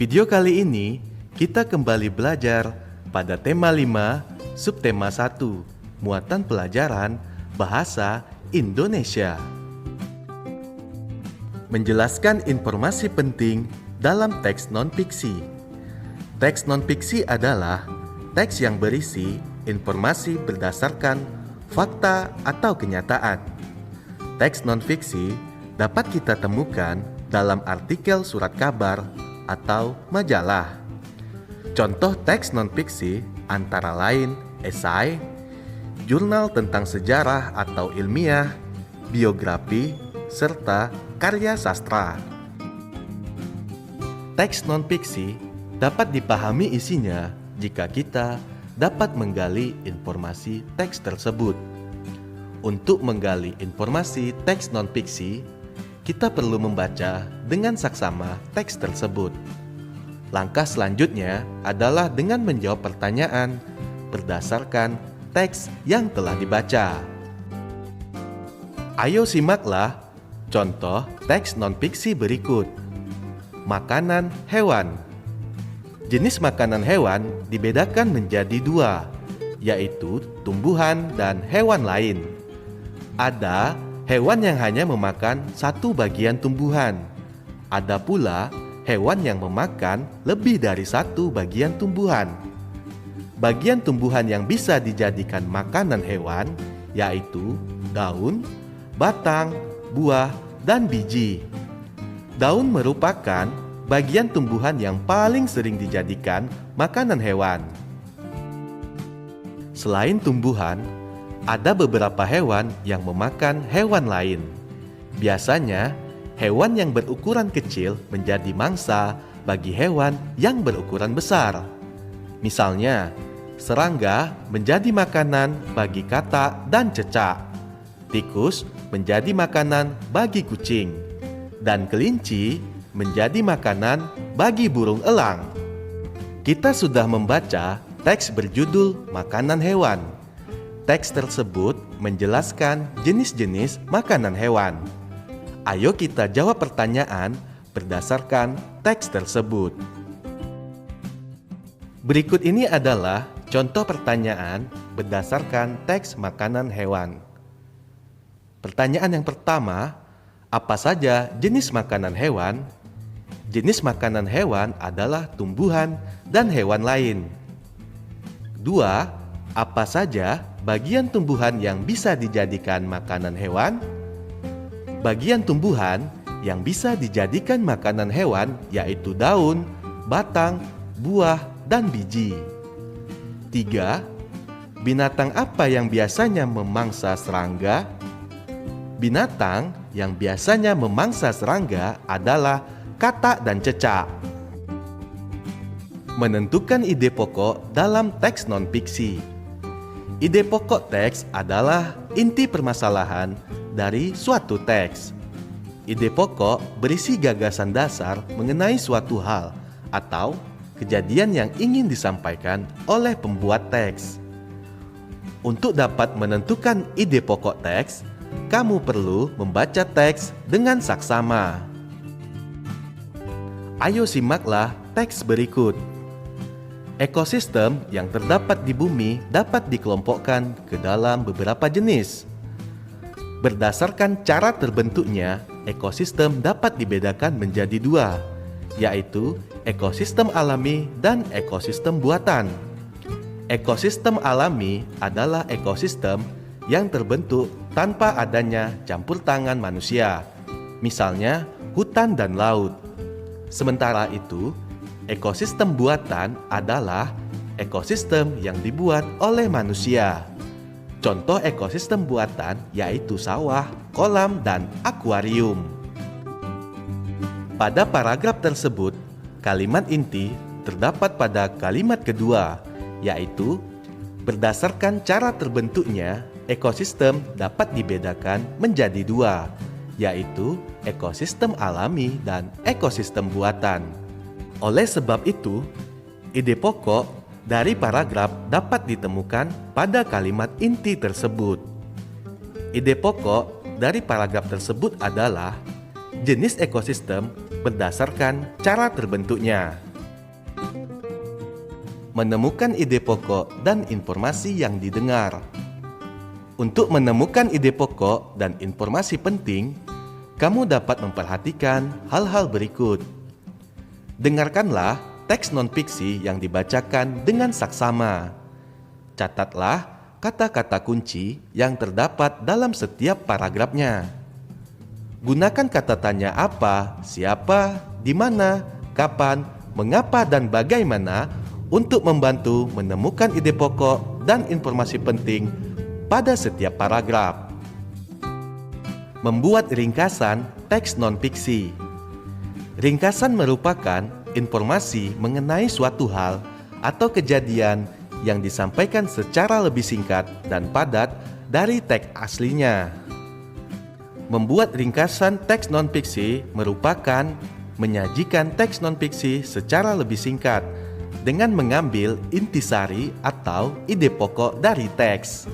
video kali ini, kita kembali belajar pada tema 5, subtema 1, muatan pelajaran Bahasa Indonesia. Menjelaskan informasi penting dalam teks non-fiksi. Teks non-fiksi adalah teks yang berisi informasi berdasarkan fakta atau kenyataan. Teks non-fiksi dapat kita temukan dalam artikel surat kabar atau majalah. Contoh teks non-fiksi antara lain esai, jurnal tentang sejarah atau ilmiah, biografi, serta karya sastra. Teks non-fiksi dapat dipahami isinya jika kita dapat menggali informasi teks tersebut. Untuk menggali informasi teks non-fiksi, kita perlu membaca dengan saksama teks tersebut. Langkah selanjutnya adalah dengan menjawab pertanyaan berdasarkan teks yang telah dibaca. Ayo simaklah contoh teks non-fiksi berikut. Makanan hewan. Jenis makanan hewan dibedakan menjadi dua, yaitu tumbuhan dan hewan lain. Ada hewan yang hanya memakan satu bagian tumbuhan. Ada pula hewan yang memakan lebih dari satu bagian tumbuhan. Bagian tumbuhan yang bisa dijadikan makanan hewan yaitu daun, batang, buah, dan biji. Daun merupakan bagian tumbuhan yang paling sering dijadikan makanan hewan. Selain tumbuhan, ada beberapa hewan yang memakan hewan lain. Biasanya, hewan yang berukuran kecil menjadi mangsa bagi hewan yang berukuran besar. Misalnya, serangga menjadi makanan bagi katak dan cecak. Tikus menjadi makanan bagi kucing. Dan kelinci menjadi makanan bagi burung elang. Kita sudah membaca teks berjudul Makanan Hewan. Teks tersebut menjelaskan jenis-jenis makanan hewan. Ayo kita jawab pertanyaan berdasarkan teks tersebut. Berikut ini adalah contoh pertanyaan berdasarkan teks makanan hewan. Pertanyaan yang pertama, apa saja jenis makanan hewan? Jenis makanan hewan adalah tumbuhan dan hewan lain. 2. Apa saja bagian tumbuhan yang bisa dijadikan makanan hewan? Bagian tumbuhan yang bisa dijadikan makanan hewan yaitu daun, batang, buah, dan biji. 3. Binatang apa yang biasanya memangsa serangga? Binatang yang biasanya memangsa serangga adalah katak dan cecak. Menentukan ide pokok dalam teks non-fiksi. Ide pokok teks adalah inti permasalahan dari suatu teks. Ide pokok berisi gagasan dasar mengenai suatu hal atau kejadian yang ingin disampaikan oleh pembuat teks. Untuk dapat menentukan ide pokok teks, kamu perlu membaca teks dengan saksama. Ayo simaklah teks berikut. Ekosistem yang terdapat di bumi dapat dikelompokkan ke dalam beberapa jenis. Berdasarkan cara terbentuknya, ekosistem dapat dibedakan menjadi dua, yaitu ekosistem alami dan ekosistem buatan. Ekosistem alami adalah ekosistem yang terbentuk tanpa adanya campur tangan manusia, misalnya hutan dan laut. Sementara itu, ekosistem buatan adalah ekosistem yang dibuat oleh manusia. Contoh ekosistem buatan yaitu sawah, kolam, dan akuarium. Pada paragraf tersebut, kalimat inti terdapat pada kalimat kedua, yaitu berdasarkan cara terbentuknya, ekosistem dapat dibedakan menjadi dua, yaitu ekosistem alami dan ekosistem buatan. Oleh sebab itu, ide pokok dari paragraf dapat ditemukan pada kalimat inti tersebut. Ide pokok dari paragraf tersebut adalah jenis ekosistem berdasarkan cara terbentuknya. Menemukan ide pokok dan informasi yang didengar. Untuk menemukan ide pokok dan informasi penting, kamu dapat memperhatikan hal-hal berikut. Dengarkanlah teks non-fiksi yang dibacakan dengan saksama. Catatlah kata-kata kunci yang terdapat dalam setiap paragrafnya. Gunakan kata tanya apa, siapa, di mana, kapan, mengapa, dan bagaimana untuk membantu menemukan ide pokok dan informasi penting pada setiap paragraf. Membuat ringkasan teks non-fiksi. Ringkasan merupakan informasi mengenai suatu hal atau kejadian yang disampaikan secara lebih singkat dan padat dari teks aslinya. Membuat ringkasan teks non-fiksi merupakan menyajikan teks non-fiksi secara lebih singkat dengan mengambil intisari atau ide pokok dari teks.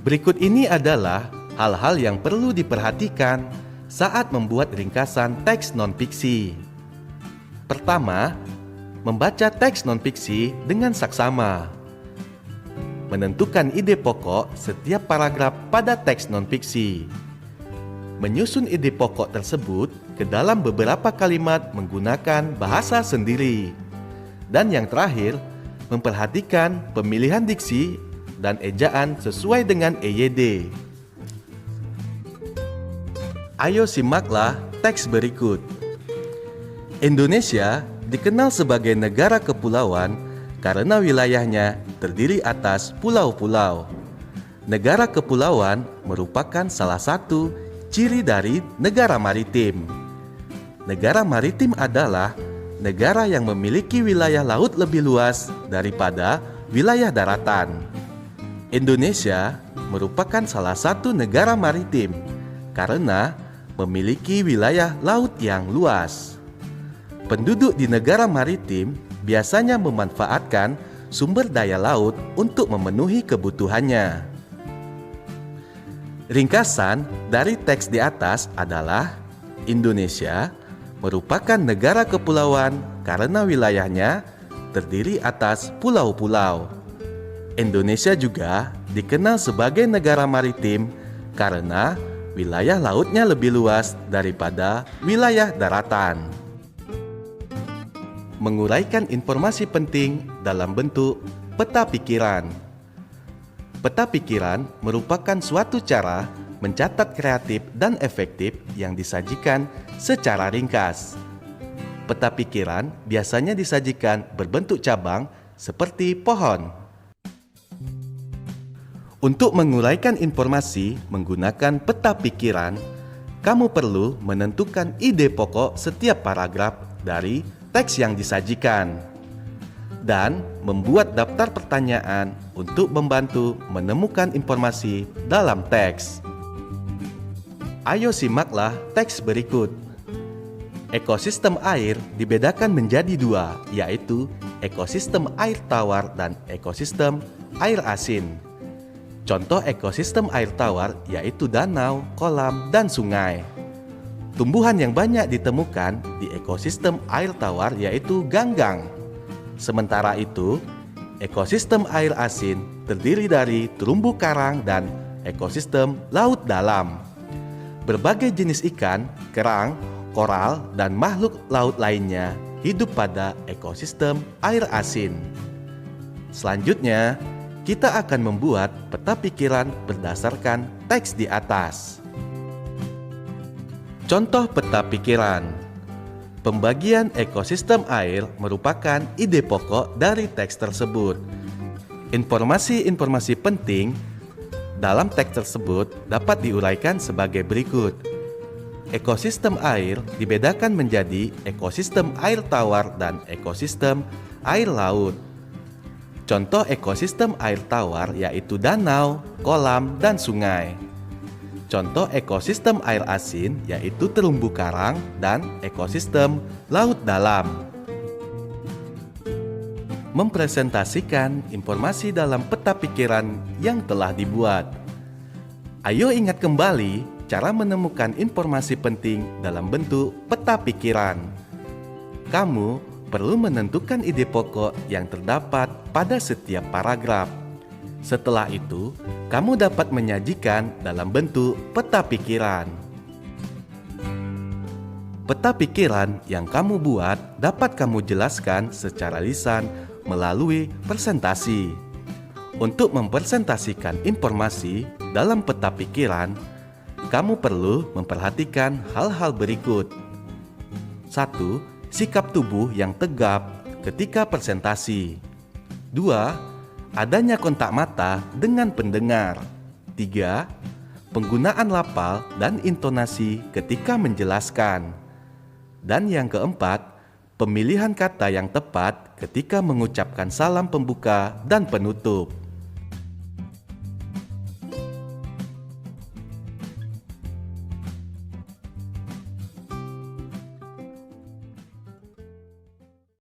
Berikut ini adalah hal-hal yang perlu diperhatikan saat membuat ringkasan teks non-fiksi. Pertama, membaca teks non-fiksi dengan saksama. Menentukan ide pokok setiap paragraf pada teks non-fiksi. Menyusun ide pokok tersebut ke dalam beberapa kalimat menggunakan bahasa sendiri. Dan yang terakhir, memperhatikan pemilihan diksi dan ejaan sesuai dengan EYD. Ayo simaklah teks berikut. Indonesia dikenal sebagai negara kepulauan karena wilayahnya terdiri atas pulau-pulau. Negara kepulauan merupakan salah satu ciri dari negara maritim. Negara maritim adalah negara yang memiliki wilayah laut lebih luas daripada wilayah daratan. Indonesia merupakan salah satu negara maritim karena memiliki wilayah laut yang luas. Penduduk di negara maritim biasanya memanfaatkan sumber daya laut untuk memenuhi kebutuhannya. Ringkasan dari teks di atas adalah Indonesia merupakan negara kepulauan karena wilayahnya terdiri atas pulau-pulau. Indonesia juga dikenal sebagai negara maritim karena wilayah lautnya lebih luas daripada wilayah daratan. Menguraikan informasi penting dalam bentuk peta pikiran. Peta pikiran merupakan suatu cara mencatat kreatif dan efektif yang disajikan secara ringkas. Peta pikiran biasanya disajikan berbentuk cabang seperti pohon. Untuk menguraikan informasi menggunakan peta pikiran, kamu perlu menentukan ide pokok setiap paragraf dari teks yang disajikan dan membuat daftar pertanyaan untuk membantu menemukan informasi dalam teks. Ayo simaklah teks berikut. Ekosistem air dibedakan menjadi dua, yaitu ekosistem air tawar dan ekosistem air asin. Contoh ekosistem air tawar yaitu danau, kolam, dan sungai. Tumbuhan yang banyak ditemukan di ekosistem air tawar yaitu ganggang. Sementara itu, ekosistem air asin terdiri dari terumbu karang dan ekosistem laut dalam. Berbagai jenis ikan, kerang, koral, dan makhluk laut lainnya hidup pada ekosistem air asin. Selanjutnya, kita akan membuat peta pikiran berdasarkan teks di atas. Contoh peta pikiran. Pembagian ekosistem air merupakan ide pokok dari teks tersebut. Informasi-informasi penting dalam teks tersebut dapat diuraikan sebagai berikut. Ekosistem air dibedakan menjadi ekosistem air tawar dan ekosistem air laut. Contoh ekosistem air tawar yaitu danau, kolam, dan sungai. Contoh ekosistem air asin yaitu terumbu karang dan ekosistem laut dalam. Mempresentasikan informasi dalam peta pikiran yang telah dibuat. Ayo ingat kembali cara menemukan informasi penting dalam bentuk peta pikiran. Kamu perlu menentukan ide pokok yang terdapat pada setiap paragraf. Setelah itu, kamu dapat menyajikan dalam bentuk peta pikiran. Peta pikiran yang kamu buat dapat kamu jelaskan secara lisan melalui presentasi. Untuk mempresentasikan informasi dalam peta pikiran, kamu perlu memperhatikan hal-hal berikut. 1. Sikap tubuh yang tegap ketika presentasi. 2. Adanya kontak mata dengan pendengar. 3. Penggunaan lafal dan intonasi ketika menjelaskan. Dan yang keempat, pemilihan kata yang tepat ketika mengucapkan salam pembuka dan penutup.